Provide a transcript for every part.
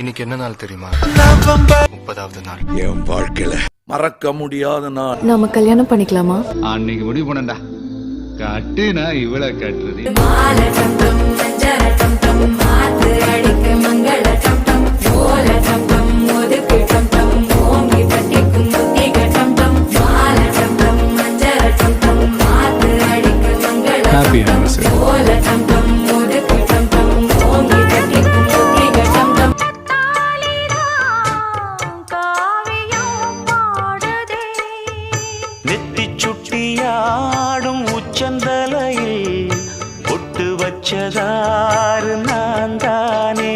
இன்னைக்கு என்ன நாள் தெரியுமா? 30வது நாள் என் வாழ்க்கையில மறக்க முடியாத நாள். நாம கல்யாணம் பண்ணிக்கலாமா? அன்னைக்கு முடிவு பண்ணண்டா. கட்டுனா இவ்வளவு கட்டுறது. Happy anniversary. நெத்தி சுட்டியாடும் உச்சந்தலையில் ஒட்டு வச்சதாறு நான் தானே.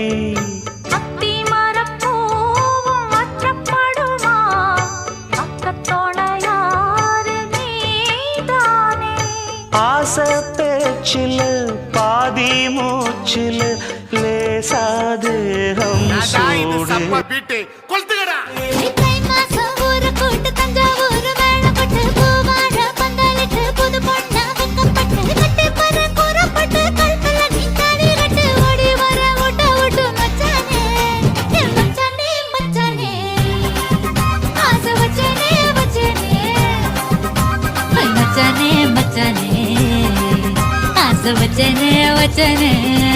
ஆசை பேச்சில் பாதி மூச்சில் லேசாதேகம் சூடு. वचने वचने